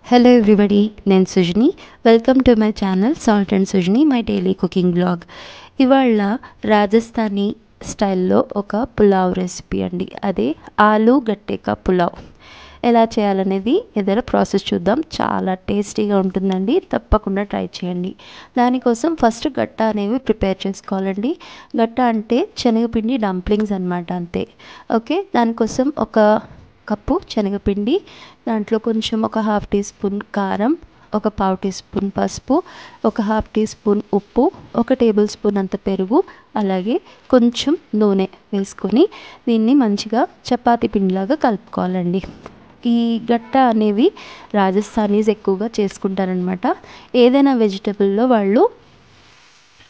Hello everybody, నేను Sujani. Welcome to my channel salt and Sujani, my daily cooking blog. ఇవాళ రాజస్థానీ స్టైల్లో ఒక పులావ్ రెసిపీ అండి. అదే ఆలు గట్టేకా పులావ్. ఎలా చేయాలనేది ఏదైనా ప్రాసెస్ చూద్దాం. చాలా టేస్టీగా ఉంటుందండి, తప్పకుండా ట్రై చేయండి. దానికోసం ఫస్ట్ గట్ట అనేవి ప్రిపేర్ చేసుకోవాలండి. గట్ట అంటే శనగపిండి డంప్లింగ్స్ అనమాట, అంతే. ఓకే, దానికోసం ఒక కప్పు శనగపిండి, దాంట్లో కొంచెం ఒక హాఫ్ టీ స్పూన్ కారం, ఒక పావు టీ స్పూన్ పసుపు, ఒక హాఫ్ టీ స్పూన్ ఉప్పు, ఒక టేబుల్ స్పూన్ అంత పెరుగు, అలాగే కొంచెం నూనె వేసుకొని దీన్ని మంచిగా చపాతీ పిండిలాగా కలుపుకోవాలండి. ఈ గట్ట అనేవి రాజస్థానీస్ ఎక్కువగా చేసుకుంటారనమాట. ఏదైనా వెజిటబుల్లో వాళ్ళు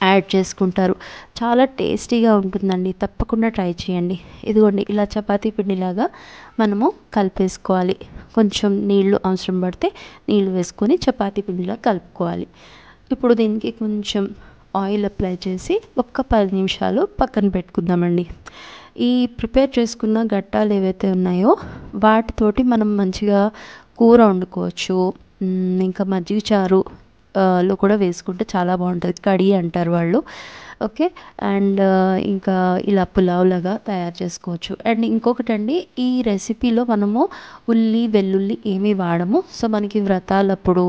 యాడ్ చేసుకుంటారు. చాలా టేస్టీగా ఉంటుందండి, తప్పకుండా ట్రై చేయండి. ఇదిగోండి, ఇలా చపాతీ పిండిలాగా మనము కలిపేసుకోవాలి. కొంచెం నీళ్లు అవసరం పడితే నీళ్లు వేసుకొని చపాతీ పిండిలా కలుపుకోవాలి. ఇప్పుడు దీనికి కొంచెం ఆయిల్ అప్లై చేసి ఒక్క 10 నిమిషాలు పక్కన పెట్టుకుందామండి. ఈ ప్రిపేర్ చేసుకున్న గట్టాలు ఏవైతే ఉన్నాయో వాటితోటి మనం మంచిగా కూర వండుకోవచ్చు. ఇంకా మజ్జిగ చారు లో కూడా వేసుకుంటే చాలా బాగుంటుంది. కడీ అంటారు వాళ్ళు. ఓకే, అండ్ ఇంకా ఇలా పులావ్ లాగా తయారు చేసుకోవచ్చు. అండ్ ఇంకొకటి అండి, ఈ రెసిపీలో మనము ఉల్లి వెల్లుల్లి ఏమీ వాడము. సో మనకి వ్రతాలప్పుడు,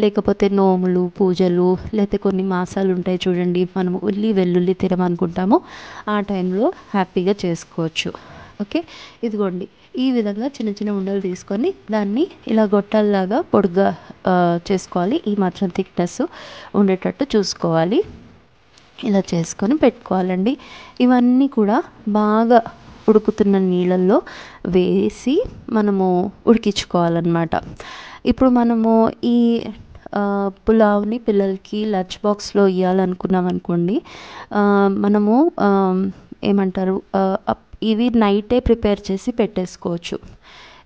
లేకపోతే నోములు పూజలు, లేకపోతే కొన్ని మాసాలు ఉంటాయి చూడండి, మనము ఉల్లి వెల్లుల్లి తినమనుకుంటాము. ఆ టైంలో హ్యాపీగా చేసుకోవచ్చు. ఓకే, ఇదిగోండి, ఈ విధంగా చిన్న చిన్న ఉండలు తీసుకొని దాన్ని ఇలా గొట్టాలలాగా పొడుగ్గా చేసుకోవాలి. ఈ మాత్రం థిక్నెస్ ఉండేటట్టు చూసుకోవాలి. ఇలా చేసుకొని పెట్టుకోవాలండి. ఇవన్నీ కూడా బాగా ఉడుకుతున్న నీళ్ళల్లో వేసి మనము ఉడికించుకోవాలన్నమాట. ఇప్పుడు మనము ఈ పులావ్ని పిల్లలకి లంచ్ బాక్స్లో ఇవ్వాలనుకున్నాం అనుకోండి, మనము ఏమంటారు, ఇవి నైటే ప్రిపేర్ చేసి పెట్టేసుకోవచ్చు.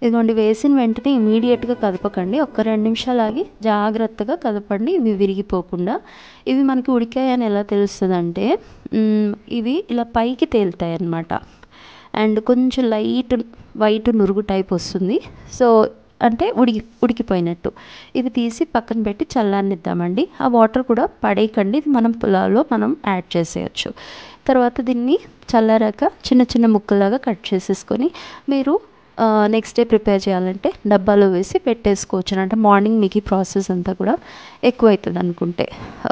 ఇదిగోండి, వేసిన వెంటనే ఇమీడియట్గా కదపకండి. ఒక్క 2 నిమిషాలు ఆగి జాగ్రత్తగా కదపండి, ఇవి విరిగిపోకుండా. ఇవి మనకి ఉడికాయని ఎలా తెలుస్తుందంటే, ఇవి ఇలా పైకి తేలుతాయి అన్నమాట. అండ్ కొంచెం లైట్ వైట్ నురుగు టైప్ వస్తుంది. సో అంటే ఉడికిపోయినట్టు. ఇవి తీసి పక్కన పెట్టి చల్లారనిద్దామండి. ఆ వాటర్ కూడా పడేయకండి, ఇది మనం పులావ్లో మనం యాడ్ చేసేయచ్చు. తర్వాత దీన్ని చల్లారాక చిన్న చిన్న ముక్కలాగా కట్ చేసేసుకొని మీరు నెక్స్ట్ డే ప్రిపేర్ చేయాలంటే డబ్బాలో వేసి పెట్టేసుకోవచ్చు. అంటే మార్నింగ్ మీకు ఈ ప్రాసెస్ అంతా కూడా ఎక్కువ అవుతుంది అనుకుంటే.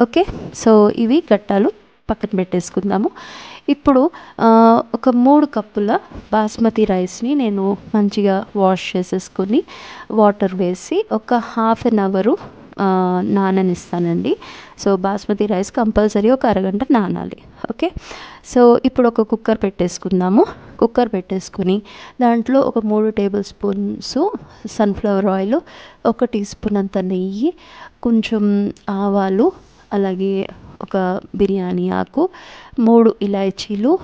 ఓకే, సో ఇవి గట్టాలు పక్కన పెట్టేసుకుందాము. ఇప్పుడు ఒక 3 కప్పుల బాస్మతి రైస్ని నేను మంచిగా వాష్ చేసేసుకొని వాటర్ వేసి ఒక హాఫ్ అన్ అవరు నాననిస్తానండి. సో బాస్మతి రైస్ కంపల్సరీ ఒక అరగంట నానాలి. ఓకే, సో ఇప్పుడు ఒక కుక్కర్ పెట్టేసుకుందాము. కుక్కర్ పెట్టేసుకుని దాంట్లో ఒక 3 table spoons sunflower oil, 1 tea spoon అంత నెయ్యి, కొంచెం ఆవాలు, అలాగే ఒక బిర్యానీ ఆకు, 3 ఇలాచీలు,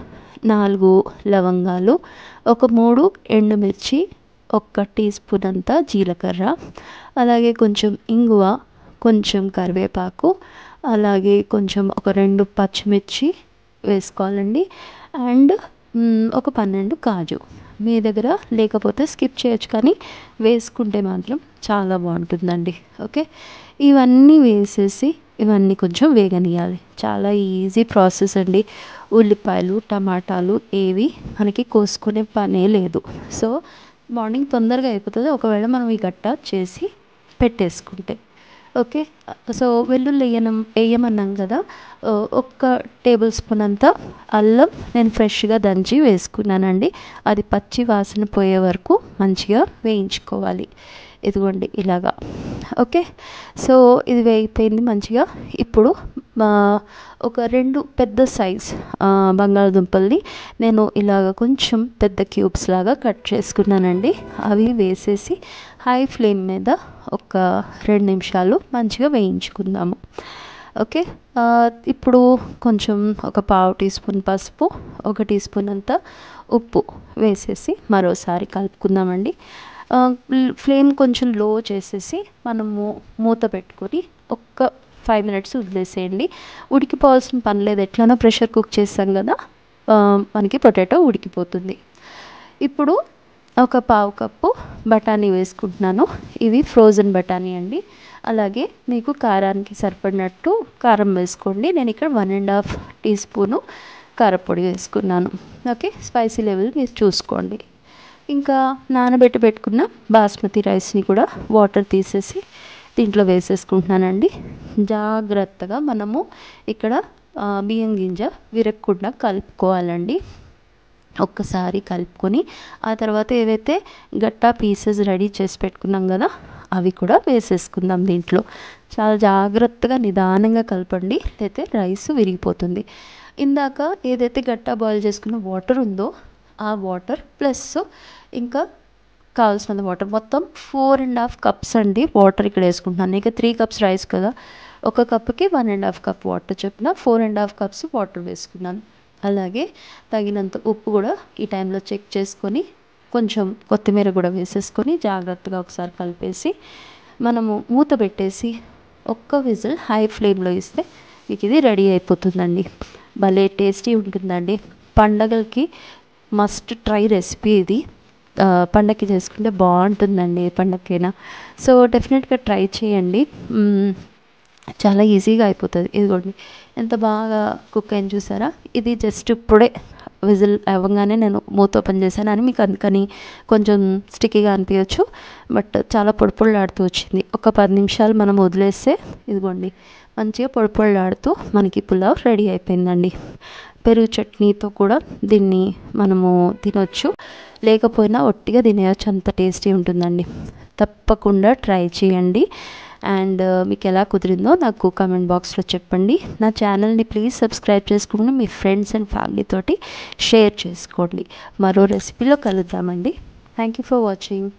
4 లవంగాలు, ఒక 3 ఎండుమిర్చి, 1 టీ స్పూన్ అంత జీలకర్ర, అలాగే కొంచెం ఇంగువ, కొంచెం కరివేపాకు, అలాగే కొంచెం ఒక 2 పచ్చిమిర్చి వేసుకోవాలండి. అండ్ ఒక 12 కాజు. మీ దగ్గర లేకపోతే స్కిప్ చేయొచ్చు, కానీ వేసుకుంటే మాత్రం చాలా బాగుంటుందండి. ఓకే, ఇవన్నీ వేసేసి ఇవన్నీ కొంచెం వేగనియాలి. చాలా ఈజీ ప్రాసెస్ అండి. ఉల్లిపాయలు టమాటాలు ఏవి మనకి కోసుకునే పనే లేదు. సో మార్నింగ్ తొందరగా అయిపోతుంది ఒకవేళ మనం ఈ గట్ట చేసి పెట్టేసుకుంటే. ఓకే, సో వెల్లుల్లి వేయమన్నాం కదా, 1 టేబుల్ స్పూన్ అంతా అల్లం నేను ఫ్రెష్గా దంచి వేసుకున్నానండి. అది పచ్చి వాసన పోయే వరకు మంచిగా వేయించుకోవాలి. ఇదిగోండి ఇలాగా. ఓకే, సో ఇది వేగిపోయింది మంచిగా. ఇప్పుడు ఒక 2 పెద్ద సైజ్ బంగాళదుంపల్ని నేను ఇలాగ కొంచెం పెద్ద క్యూబ్స్ లాగా కట్ చేసుకున్నానండి. అవి వేసేసి హై ఫ్లేమ్ మీద ఒక 2 నిమిషాలు మంచిగా వేయించుకుందాము. ఓకే, ఇప్పుడు కొంచెం ఒక పావు టీ స్పూన్ పసుపు, 1 టీ స్పూన్ అంత ఉప్పు వేసేసి మరోసారి కలుపుకుందామండి. ఫ్లేమ్ కొంచెం లో చేసేసి మనము మూత పెట్టుకొని ఒక్క 5 మినిట్స్ వదిలేసేయండి. ఉడికిపోవాల్సిన పని లేదు, ఎట్లనో ప్రెషర్ కుక్ చేస్తాం కదా, మనకి పొటాటో ఉడికిపోతుంది. ఇప్పుడు ఒక పావు కప్పు బఠానీ వేసుకుంటున్నాను. ఇవి ఫ్రోజన్ బఠానీ అండి. అలాగే మీకు కారానికి సరిపడినట్టు కారం వేసుకోండి. నేను ఇక్కడ 1½ టీ స్పూను కారపొడి వేసుకున్నాను. ఓకే, స్పైసీ లెవెల్ మీరు చూసుకోండి. ఇంకా నానబెట్టి పెట్టుకున్న బాస్మతి రైస్ని కూడా వాటర్ తీసేసి దీంట్లో వేసేసుకుంటున్నానండి. జాగ్రత్తగా మనము ఇక్కడ బియ్యం గింజ విరగకుండా కలుపుకోవాలండి. ఒక్కసారి కలుపుకొని ఆ తర్వాత ఏవైతే గట్టా పీసెస్ రెడీ చేసి పెట్టుకున్నాం కదా, అవి కూడా వేసేసుకుందాం దీంట్లో. చాలా జాగ్రత్తగా నిదానంగా కలపండి, అయితే రైస్ విరిగిపోతుంది. ఇందాక ఏదైతే గట్టా బాయిల్ చేసుకున్న వాటర్ ఉందో ఆ వాటర్ ప్లస్ ఇంకా కావాల్సినంత వాటర్, మొత్తం 4½ కప్స్ అండి వాటర్ ఇక్కడ వేసుకుంటున్నాను. ఇక 3 కప్స్ రైస్ కదా, ఒక కప్పుకి 1½ కప్ వాటర్ చొప్పున 4½ కప్స్ వాటర్ వేసుకున్నాను. అలాగే తగినంత ఉప్పు కూడా ఈ టైంలో చెక్ చేసుకొని కొంచెం కొత్తిమీర కూడా వేసేసుకొని జాగ్రత్తగా ఒకసారి కలిపేసి మనము మూత పెట్టేసి ఒక్క విజిల్ హై ఫ్లేమ్లో ఇస్తే మీకు ఇది రెడీ అయిపోతుందండి. భలే టేస్టీ ఉంటుందండి. పండగలకి మస్ట్ ట్రై రెసిపీ ఇది. పండగకి చేసుకుంటే బాగుంటుందండి, ఏ పండగకైనా. సో డెఫినెట్గా ట్రై చేయండి. చాలా ఈజీగా అయిపోతుంది. ఇదిగోండి ఎంత బాగా కుక్ అయింది చూసారా. ఇది జస్ట్ ఇప్పుడే విజిల్ అవ్వగానే నేను మూత ఓపెన్ చేశాను అని మీకు అందుకని కొంచెం స్టిక్కీగా అనిపించవచ్చు, బట్ చాలా పొడిపొడిలాడుతూ వచ్చింది. ఒక 10 నిమిషాలు మనం వదిలేస్తే ఇదిగోండి మంచిగా పొడిపొడిలాడుతూ మనకి పులావ్ రెడీ అయిపోయిందండి. పెరుగు చట్నీతో కూడా దీన్ని మనము తినొచ్చు, లేకపోయినా ఒట్టిగా తినేయచ్చు, అంత టేస్టీ ఉంటుందండి. తప్పకుండా ట్రై చేయండి. అండ్ మీకు ఎలా కుదిరిందో నాకు కామెంట్ బాక్స్లో చెప్పండి. నా ఛానల్ని ప్లీజ్ సబ్స్క్రైబ్ చేసుకోండి, మీ ఫ్రెండ్స్ అండ్ ఫ్యామిలీ తోటి షేర్ చేసుకోండి. మరో రెసిపీలో కలుద్దామండి. Thank you for watching.